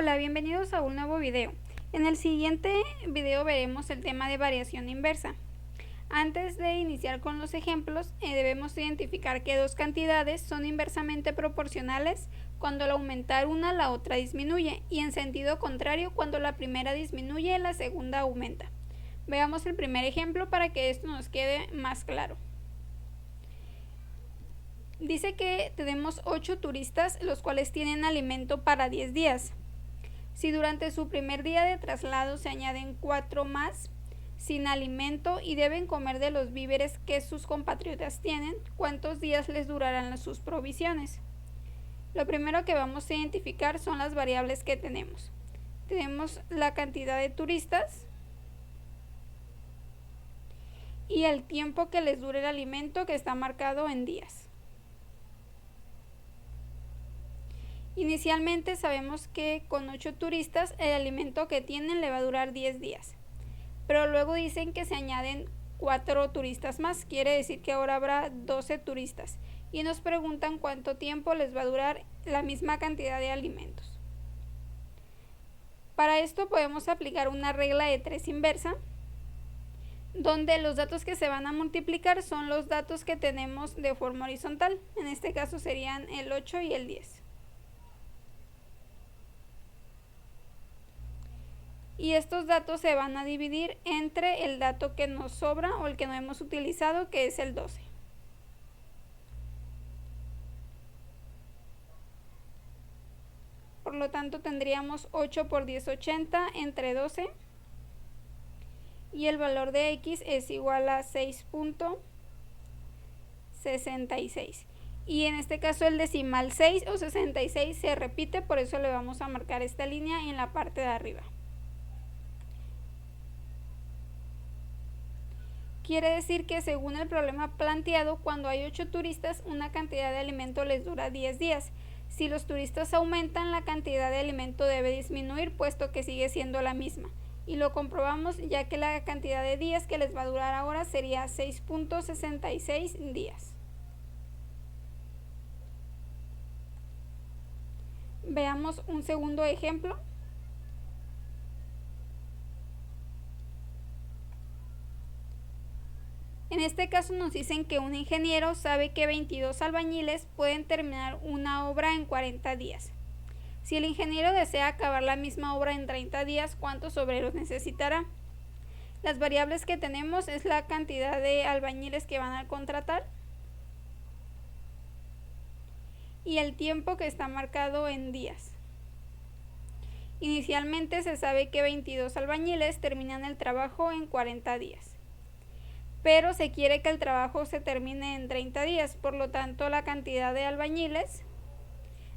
Hola, bienvenidos a un nuevo video. En el siguiente video veremos el tema de variación inversa. Antes de iniciar con los ejemplos, debemos identificar que dos cantidades son inversamente proporcionales cuando al aumentar una la otra disminuye y en sentido contrario cuando la primera disminuye la segunda aumenta. Veamos el primer ejemplo para que esto nos quede más claro. Dice que tenemos 8 turistas los cuales tienen alimento para 10 días. Si durante su primer día de traslado se añaden 4 más sin alimento y deben comer de los víveres que sus compatriotas tienen, ¿cuántos días les durarán sus provisiones? Lo primero que vamos a identificar son las variables que tenemos. Tenemos la cantidad de turistas y el tiempo que les dure el alimento, que está marcado en días. Inicialmente sabemos que con 8 turistas el alimento que tienen le va a durar 10 días, pero luego dicen que se añaden 4 turistas más, quiere decir que ahora habrá 12 turistas y nos preguntan cuánto tiempo les va a durar la misma cantidad de alimentos. Para esto podemos aplicar una regla de 3 inversa, donde los datos que se van a multiplicar son los datos que tenemos de forma horizontal, en este caso serían el 8 y el 10. Y estos datos se van a dividir entre el dato que nos sobra o el que no hemos utilizado, que es el 12. Por lo tanto tendríamos 8 por 10, 80 entre 12 y el valor de x es igual a 6.66. Y en este caso el decimal 6 o 66 se repite, por eso le vamos a marcar esta línea en la parte de arriba. Quiere decir que según el problema planteado, cuando hay 8 turistas, una cantidad de alimento les dura 10 días. Si los turistas aumentan, la cantidad de alimento debe disminuir, puesto que sigue siendo la misma. Y lo comprobamos ya que la cantidad de días que les va a durar ahora sería 6.66 días. Veamos un segundo ejemplo. En este caso nos dicen que un ingeniero sabe que 22 albañiles pueden terminar una obra en 40 días. Si el ingeniero desea acabar la misma obra en 30 días, ¿cuántos obreros necesitará? Las variables que tenemos es la cantidad de albañiles que van a contratar y el tiempo que está marcado en días. Inicialmente se sabe que 22 albañiles terminan el trabajo en 40 días. Pero se quiere que el trabajo se termine en 30 días, por lo tanto la cantidad de albañiles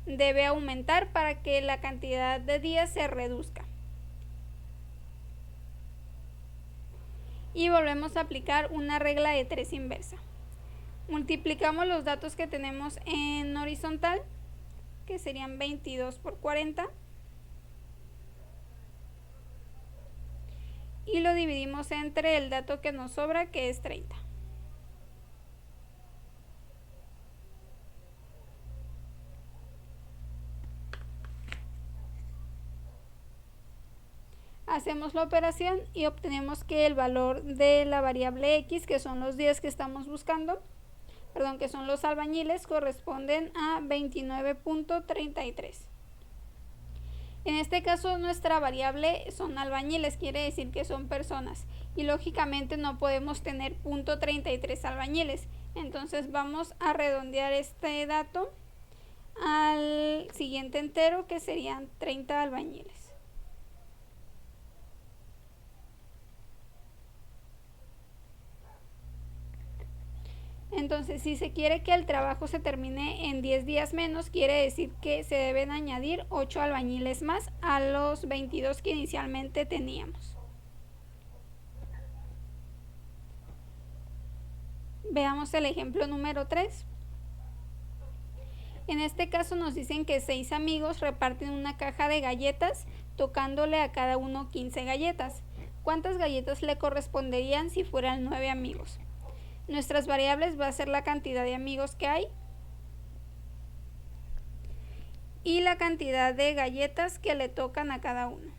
debe aumentar para que la cantidad de días se reduzca. Y volvemos a aplicar una regla de 3 inversa. Multiplicamos los datos que tenemos en horizontal, que serían 22 por 40. Y lo dividimos entre el dato que nos sobra, que es 30. Hacemos la operación y obtenemos que el valor de la variable x, que son los días que estamos buscando, que son los albañiles, corresponden a 29.33. En este caso nuestra variable son albañiles, quiere decir que son personas y lógicamente no podemos tener .33 albañiles, entonces vamos a redondear este dato al siguiente entero, que serían 30 albañiles. Entonces, si se quiere que el trabajo se termine en 10 días menos, quiere decir que se deben añadir 8 albañiles más a los 22 que inicialmente teníamos. Veamos el ejemplo número 3. En este caso nos dicen que 6 amigos reparten una caja de galletas, tocándole a cada uno 15 galletas. ¿Cuántas galletas le corresponderían si fueran 9 amigos? Nuestras variables va a ser la cantidad de amigos que hay y la cantidad de galletas que le tocan a cada uno.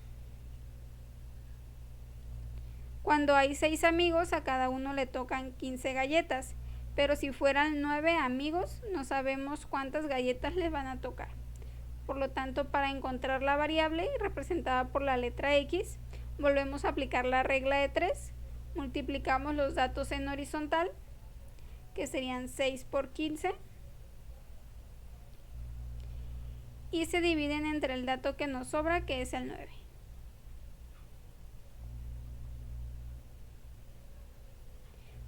Cuando hay 6 amigos, a cada uno le tocan 15 galletas, pero si fueran 9 amigos, no sabemos cuántas galletas les van a tocar. Por lo tanto, para encontrar la variable representada por la letra X, volvemos a aplicar la regla de 3, multiplicamos los datos en horizontal, que serían 6 por 15, y se dividen entre el dato que nos sobra, que es el 9.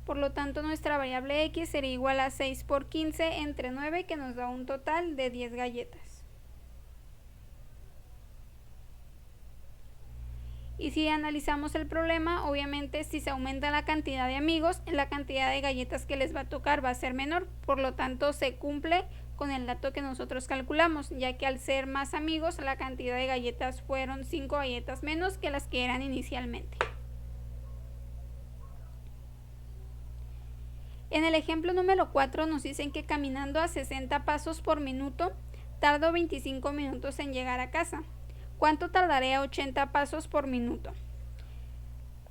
Por lo tanto, nuestra variable X sería igual a 6 por 15 entre 9, que nos da un total de 10 galletas. Y si analizamos el problema, obviamente si se aumenta la cantidad de amigos, la cantidad de galletas que les va a tocar va a ser menor. Por lo tanto, se cumple con el dato que nosotros calculamos, ya que al ser más amigos, la cantidad de galletas fueron 5 galletas menos que las que eran inicialmente. En el ejemplo número 4 nos dicen que caminando a 60 pasos por minuto, tardo 25 minutos en llegar a casa. ¿Cuánto tardaré a 80 pasos por minuto?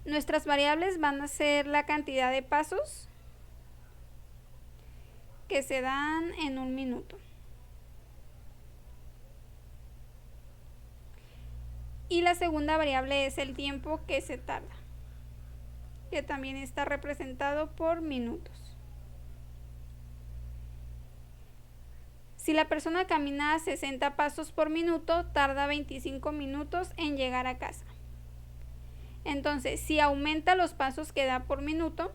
Nuestras variables van a ser la cantidad de pasos que se dan en un minuto. Y la segunda variable es el tiempo que se tarda, que también está representado por minutos. Si la persona camina a 60 pasos por minuto, tarda 25 minutos en llegar a casa. Entonces, si aumenta los pasos que da por minuto,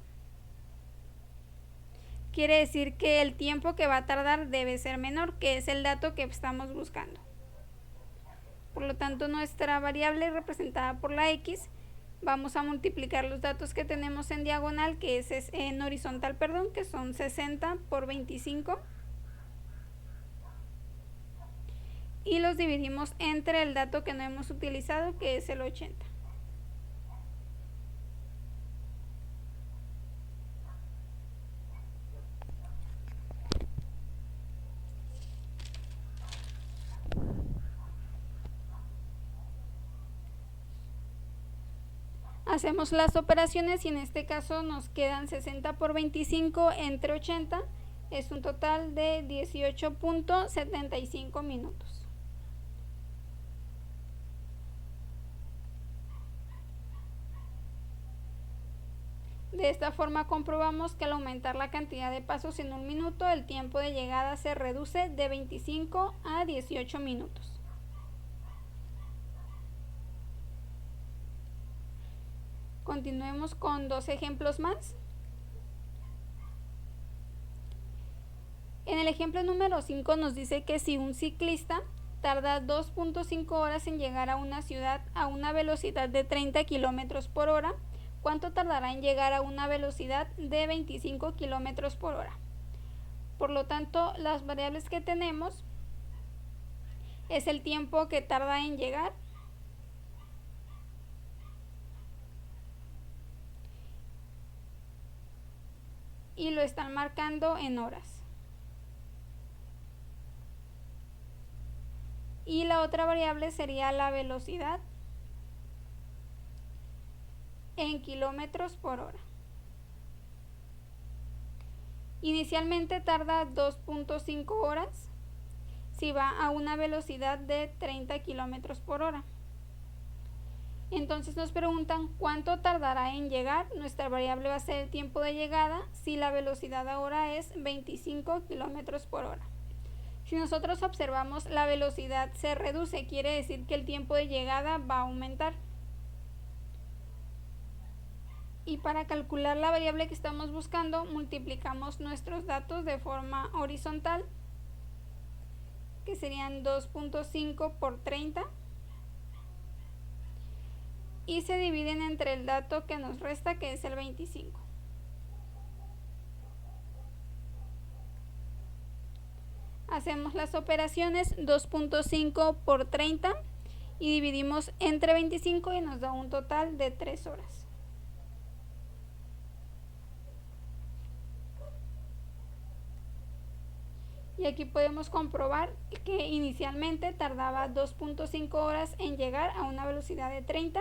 quiere decir que el tiempo que va a tardar debe ser menor, que es el dato que estamos buscando. Por lo tanto, nuestra variable representada por la X, vamos a multiplicar los datos que tenemos en diagonal, que es en horizontal, que son 60 por 25. Y los dividimos entre el dato que no hemos utilizado, que es el 80. Hacemos las operaciones y en este caso nos quedan 60 por 25 entre 80, es un total de 18.75 minutos. De esta forma comprobamos que al aumentar la cantidad de pasos en un minuto, el tiempo de llegada se reduce de 25 a 18 minutos. Continuemos con 2 ejemplos más. En el ejemplo número 5 nos dice que si un ciclista tarda 2.5 horas en llegar a una ciudad a una velocidad de 30 km por hora, ¿cuánto tardará en llegar a una velocidad de 25 km por hora? Por lo tanto, las variables que tenemos es el tiempo que tarda en llegar y lo están marcando en horas. Y la otra variable sería la velocidad en kilómetros por hora. Inicialmente tarda 2.5 horas si va a una velocidad de 30 kilómetros por hora. Entonces nos preguntan cuánto tardará en llegar. Nuestra variable va a ser el tiempo de llegada si la velocidad ahora es 25 kilómetros por hora. Si nosotros observamos, la velocidad se reduce, quiere decir que el tiempo de llegada va a aumentar. Y para calcular la variable que estamos buscando, multiplicamos nuestros datos de forma horizontal, que serían 2.5 por 30, y se dividen entre el dato que nos resta, que es el 25. Hacemos las operaciones 2.5 por 30 y dividimos entre 25 y nos da un total de 3 horas. Y aquí podemos comprobar que inicialmente tardaba 2.5 horas en llegar a una velocidad de 30,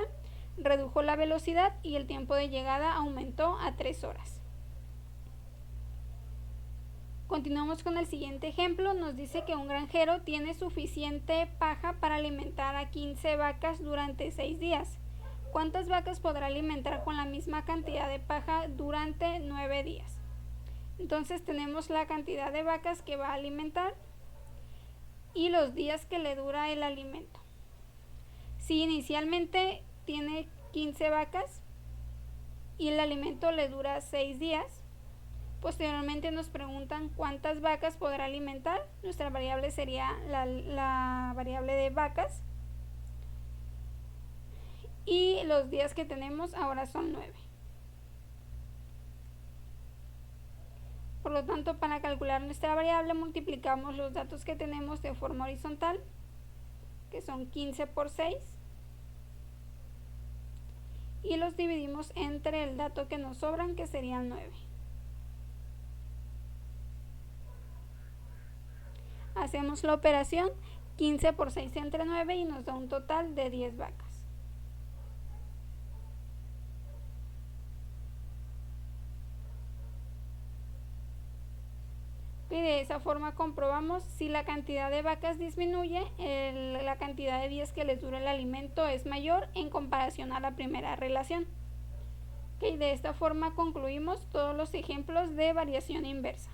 redujo la velocidad y el tiempo de llegada aumentó a 3 horas. Continuamos con el siguiente ejemplo. Nos dice que un granjero tiene suficiente paja para alimentar a 15 vacas durante 6 días. ¿Cuántas vacas podrá alimentar con la misma cantidad de paja durante 9 días? Entonces tenemos la cantidad de vacas que va a alimentar y los días que le dura el alimento. Si inicialmente tiene 15 vacas y el alimento le dura 6 días, posteriormente nos preguntan cuántas vacas podrá alimentar. Nuestra variable sería la variable de vacas. Y los días que tenemos ahora son 9. Por lo tanto, para calcular nuestra variable multiplicamos los datos que tenemos de forma horizontal, que son 15 por 6, y los dividimos entre el dato que nos sobran, que serían 9. Hacemos la operación 15 por 6 entre 9 y nos da un total de 10 vacas. Y de esa forma comprobamos si la cantidad de vacas disminuye, la cantidad de días que les dura el alimento es mayor en comparación a la primera relación. De esta forma concluimos todos los ejemplos de variación inversa.